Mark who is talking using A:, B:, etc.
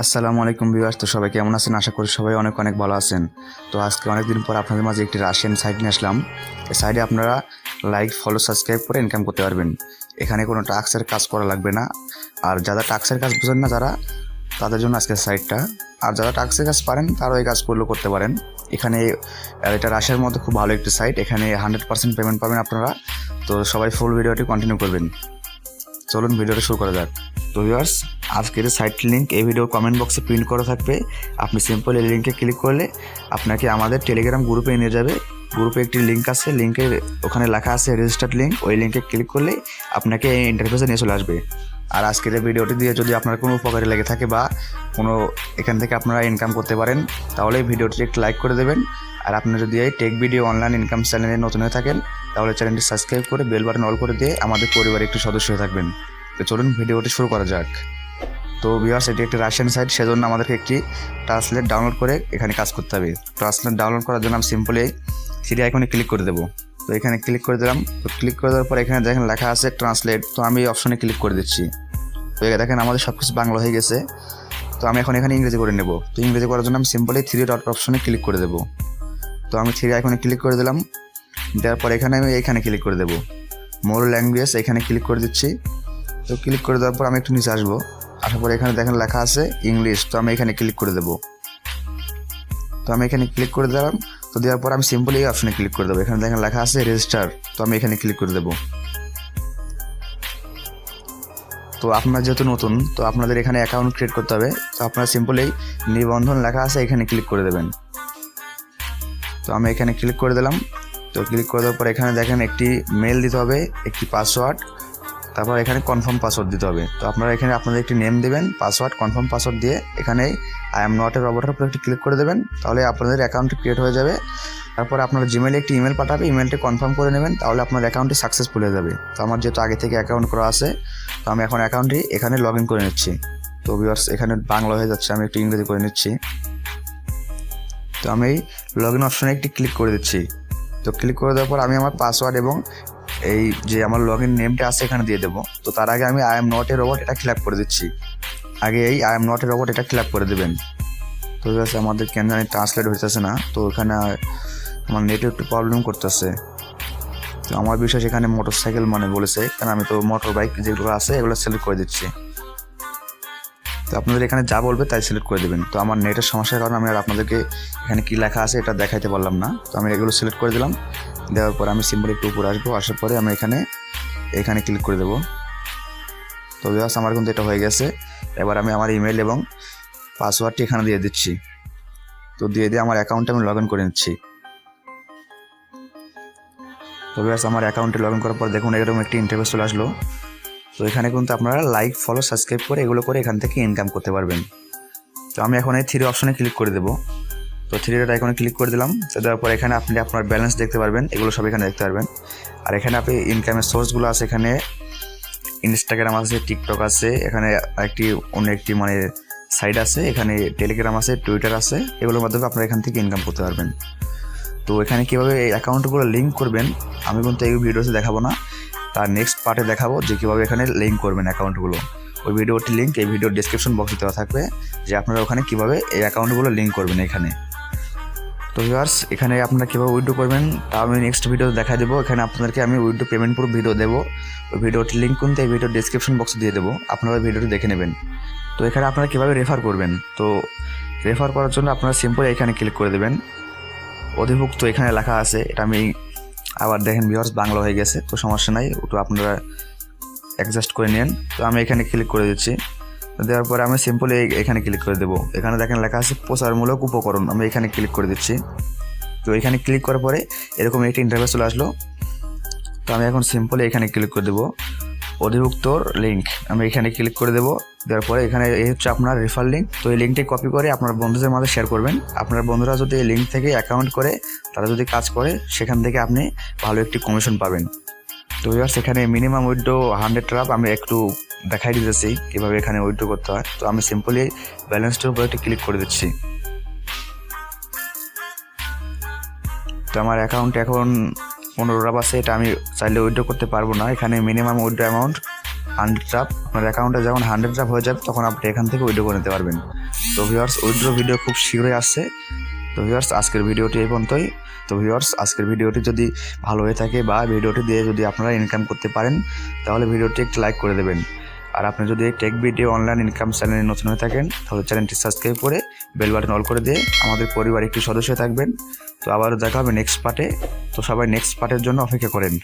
A: আসসালামু আলাইকুম ভিউয়ার্স। তো সবাই কেমন আছেন? আশা করি সবাই অনেক অনেক ভালো আছেন। তো আজকে অনেক দিন পর আপনাদের মাঝে একটি রাশিয়ান সাইট নিয়ে আসলাম। এই সাইটে আপনারা লাইক, ফলো, সাবস্ক্রাইব করে ইনকাম করতে পারবেন। এখানে কোনো টাস্কের কাজ করা লাগবে না। আর যারা টাস্কের কাজ বুঝেন না তাদের জন্য আজকের সাইটটা। আর যারা টাস্কের কাজ পারেন তারাও এই কাজগুলো করতে পারেন। এখানে এটা রাশিয়ার মধ্যে খুব ভালো একটি সাইট। এখানে 100% পেমেন্ট পাবেন আপনারা। তো সবাই ফুল ভিডিওটি কন্টিনিউ করবেন। চলুন ভিডিওটা শুরু করা যাক। তো ভিউয়ার্স, আজকের সাইট লিঙ্ক এই ভিডিওর কমেন্ট বক্সে প্রিন্ট করা থাকবে। আপনি সিম্পল এই লিঙ্কে ক্লিক করলে আপনাকে আমাদের টেলিগ্রাম গ্রুপে নিয়ে যাবে। গ্রুপে একটি লিঙ্ক আছে, লিঙ্কের ওখানে লেখা আছে রেজিস্টার্ড লিঙ্ক। ওই লিঙ্কে ক্লিক করলে আপনাকে এই ইন্টারফেসে নিয়ে চলে আসবে। আর আজকের এই ভিডিওটি দিয়ে যদি আপনার কোনো উপকারে লেগে থাকে বা কোনো এখান থেকে আপনারা ইনকাম করতে পারেন, তাহলে এই ভিডিওটি একটু লাইক করে দেবেন। আর আপনি যদি এই টেক ভিডিও অনলাইন ইনকাম চ্যানেলে নতুন হয়ে থাকেন, তাহলে চ্যানেলটি সাবস্ক্রাইব করে বেল বাটন অল করে দিয়ে আমাদের পরিবারের একটি সদস্য হয়ে থাকবেন। তো চলুন ভিডিওটি শুরু করা যাক। তো ভিউয়ার্স, এটি একটি রাশিয়ান সাইট, সেজন্য আমাদেরকে একটি ট্রান্সলেট ডাউনলোড করে এখানে কাজ করতে হবে। ট্রান্সলেট ডাউনলোড করার জন্য আমি সিম্পলি থ্রি আইকনে ক্লিক করে দেবো। তো এখানে ক্লিক করে দিলাম। তো ক্লিক করে দেওয়ার পর এখানে দেখেন লেখা আছে ট্রান্সলেট। তো আমি এই অপশনে ক্লিক করে দিচ্ছি। তো দেখেন আমাদের সব কিছু বাংলা হয়ে গেছে। তো আমি এখন এখানে ইংরেজি করে নেব। তো ইংরেজি করার জন্য আমি সিম্পলি থ্রি ডট অপশনে ক্লিক করে দেবো। তো আমি থ্রি আইকনে ক্লিক করে দিলাম। দেওয়ার পর এখানে আমি এইখানে ক্লিক করে দেবো, মোর ল্যাঙ্গুয়েজ, এখানে ক্লিক করে দিচ্ছি। তো ক্লিক করে দেওয়ার পর আমি একটু নিচে আসবো। আসার পর এখানে দেখেন লেখা আছে ইংলিশ। তো আমি এখানে ক্লিক করে দেবো। তো আমি এখানে ক্লিক করে দিলাম। তো দেওয়ার পর আমি সিম্পলি এই অপশনে ক্লিক করে দেবো। এখানে দেখেন লেখা আছে রেজিস্টার। তো আমি এখানে ক্লিক করে দেবো। তো আপনারা যেহেতু নতুন, তো আপনাদের এখানে অ্যাকাউন্ট ক্রিয়েট করতে হবে। তো আপনারা সিম্পলি নিবন্ধন লেখা আছে এখানে ক্লিক করে দেবেন। তো আমি এখানে ক্লিক করে দিলাম। তো ক্লিক করে দেওয়ার পর এখানে দেখেন একটি মেল দিতে হবে, একটি পাসওয়ার্ড, তারপর এখানে কনফার্ম পাসওয়ার্ড দিতে হবে। তো আপনারা এখানে আপনাদের একটি নেম দেবেন, পাসওয়ার্ড, কনফার্ম পাসওয়ার্ড দিয়ে এখানে আই এম নট এ রবটের উপর একটি ক্লিক করে দেবেন। তাহলে আপনাদের অ্যাকাউন্টটি ক্রিয়েট হয়ে যাবে। তারপর আপনার জিমেলে একটি ইমেল পাঠাবে, ইমেলটি কনফার্ম করে নেবেন, তাহলে আপনার অ্যাকাউন্টটি সাকসেসফুল হয়ে যাবে। তো আমার যেহেতু আগে থেকে অ্যাকাউন্ট করা আছে, তো আমি এখন অ্যাকাউন্টটি এখানে লগ ইন করে নিচ্ছি। তো ভিউয়ার্স, এখানে বাংলা হয়ে যাচ্ছে, আমি একটু ইংরেজি করে নিচ্ছি। তো আমি লগ ইন অপশনে একটি ক্লিক করে দিচ্ছি। তো ক্লিক করে দেওয়ার পর আমি আমার পাসওয়ার্ড এবং এই যে আমার লগ ইন নেমটা আছে এখানে দিয়ে দেবো। তো তার আগে আমি I am not a robot এটা ফিল আপ করে দিচ্ছি। আগে এই I am not a robot এটা ফিল আপ করে দেবেন। তো আছে আমাদের কেন জানি ট্রান্সলেট হইতেছে না। তো এখানে আমার নেটে একটু প্রবলেম করতেছে। তো আমার বিশেষ এখানে মোটর সাইকেল মানে বলেছে, কারণ আমি তো মোটর বাইক যেগুলো আছে এগুলো সিলেক্ট করে দিচ্ছি। তো আপনাদের এখানে যা বলবে তাই সিলেক্ট করে দেবেন। তো আমার নেটের সমস্যার কারণে আমি আর আপনাদেরকে এখানে কী লেখা আছে এটা দেখাইতে পারলাম না। তো আমি এগুলো সিলেক্ট করে দিলাম। দেওয়ার পর আমি সিম্পলি একটু উপরে আসবো। আসার পরে আমি এখানে ক্লিক করে দেবো। তো ভিউয়ার্স, আমার কিন্তু এটা হয়ে গেছে। এবার আমি আমার ইমেল এবং পাসওয়ার্ডটি এখানে দিয়ে দিচ্ছি। তো দিয়ে আমার অ্যাকাউন্টে আমি লগ ইন করে নিচ্ছি। তো ভিউয়ার্স, আমার অ্যাকাউন্টে লগ ইন করার পর দেখুন এরকম একটি ইন্টারফেস চলে আসলো। তো এখানে কিন্তু আপনারা লাইক, ফলো, সাবস্ক্রাইব করে এগুলো করে এখান থেকে ইনকাম করতে পারবেন। তো আমি এখন এই থ্রি অপশনে ক্লিক করে দেবো। তো থ্রি ডট আইকনে ক্লিক করে দিলাম। তো দেওয়ার পর এখানে আপনি আপনার ব্যালেন্স দেখতে পারবেন, এগুলো সব এখানে দেখতে পারবেন। আর এখানে আপনি ইনকামের সোর্সগুলো আছে, এখানে ইনস্টাগ্রাম আছে, টিকটক আছে, এখানে অন্য একটি মানে সাইট আছে, এখানে টেলিগ্রাম আছে, টুইটার আছে, এগুলোর মাধ্যমে আপনারা এখান থেকে ইনকাম করতে পারবেন। তো এখানে কীভাবে এই অ্যাকাউন্টগুলো লিঙ্ক করবেন আমি কিন্তু এই ভিডিওতে দেখাবো না, তার নেক্সট পার্টে দেখাবো যে কীভাবে এখানে লিঙ্ক করবেন অ্যাকাউন্টগুলো। ওই ভিডিওটির লিঙ্ক এই ভিডিওর ডেসক্রিপশন বক্সে দেওয়া থাকবে, যে আপনারা ওখানে কীভাবে এই অ্যাকাউন্টগুলো লিঙ্ক করবেন এখানে। তো ভিউয়ার্স, এখানে আপনারা কীভাবে উইথড্র করবেন তা আমি নেক্সট ভিডিওতে দেখা দেবো। এখানে আপনাদেরকে আমি উইথড্র পেমেন্ট পুরো ভিডিও দেবো। ওই ভিডিওটির লিঙ্ক কিন্তু এই ভিডিওর ডেসক্রিপশন বক্সে দিয়ে দেবো, আপনারা ওই ভিডিওটি দেখে নেবেন। তো এখানে আপনারা কীভাবে রেফার করবেন, তো রেফার করার জন্য আপনারা সিম্পল এখানে ক্লিক করে দেবেন। অধিভুক্ত এখানে লেখা আছে, এটা আমি আবার দেখেন ভিউয়ার্স বাংলা হয়ে গেছে, তো সমস্যা নাই, ওটা আপনারা অ্যাডজাস্ট করে নেন। তো আমি এখানে ক্লিক করে দিচ্ছি। দেওয়ার পরে আমি সিম্পলি এখানে ক্লিক করে দেবো। এখানে দেখেন লেখা আছে প্রচারমূলক উপকরণ, আমি এখানে ক্লিক করে দিচ্ছি। তো এখানে ক্লিক করার পরে এরকম একটি ইন্টারফেস চলে আসলো। তো আমি এখন সিম্পলি এখানে ক্লিক করে দেবো অধিভুক্তর লিঙ্ক, আমি এখানে ক্লিক করে দেবো। দেওয়ার পরে এখানে এই হচ্ছে আপনার রেফার লিঙ্ক। তো এই লিঙ্কটি কপি করে আপনার বন্ধুদের মাঝে শেয়ার করবেন। আপনার বন্ধুরা যদি এই লিঙ্ক থেকে অ্যাকাউন্ট করে তারা যদি কাজ করে, সেখান থেকে আপনি ভালো একটি কমিশন পাবেন। তো ভিউয়ার্স, এখানে মিনিমাম উইথড্র 100 টাকা, আমি একটু দেখাই দিতেছি কীভাবে এখানে উইথড্র করতে হয়। তো আমি সিম্পলি ব্যালেন্সটার উপর একটি ক্লিক করে দিচ্ছি। তো আমার অ্যাকাউন্ট এখন 15 টাকা আছে, এটা আমি চাইলে উইথড্র করতে পারবো না। এখানে মিনিমাম উইথড্র অ্যামাউন্ট 100 আপ, আপনার অ্যাকাউন্টে যখন 100 আপ হয়ে যাবে তখন আপনি এখান থেকে উইথড্র করে নিতে পারবেন। তো ভিউয়ার্স, উইথড্র ভিডিও খুব শীঘ্রই আসছে। তো ভিউয়ার্স, আজকের ভিডিওটি এই পর্যন্তই। তো ভিউয়ার্স, আজকের ভিডিওটি যদি ভালো হয়ে থাকে বা ভিডিওটি দিয়ে যদি আপনারা ইনকাম করতে পারেন তাহলে ভিডিওটি একটু লাইক করে দেবেন। আর আপনি যদি এই টেক ভিডিও অনলাইন ইনকাম চ্যানেলে নতুন হয়ে থাকেন তাহলে চ্যানেলটি সাবস্ক্রাইব করে বেল বাটন অল করে দিয়ে আমাদের পরিবারের একটি সদস্য থাকবেন। তো আবারও দেখা হবে নেক্সট পার্টে। তো সবাই নেক্সট পার্টের জন্য অপেক্ষা করেন।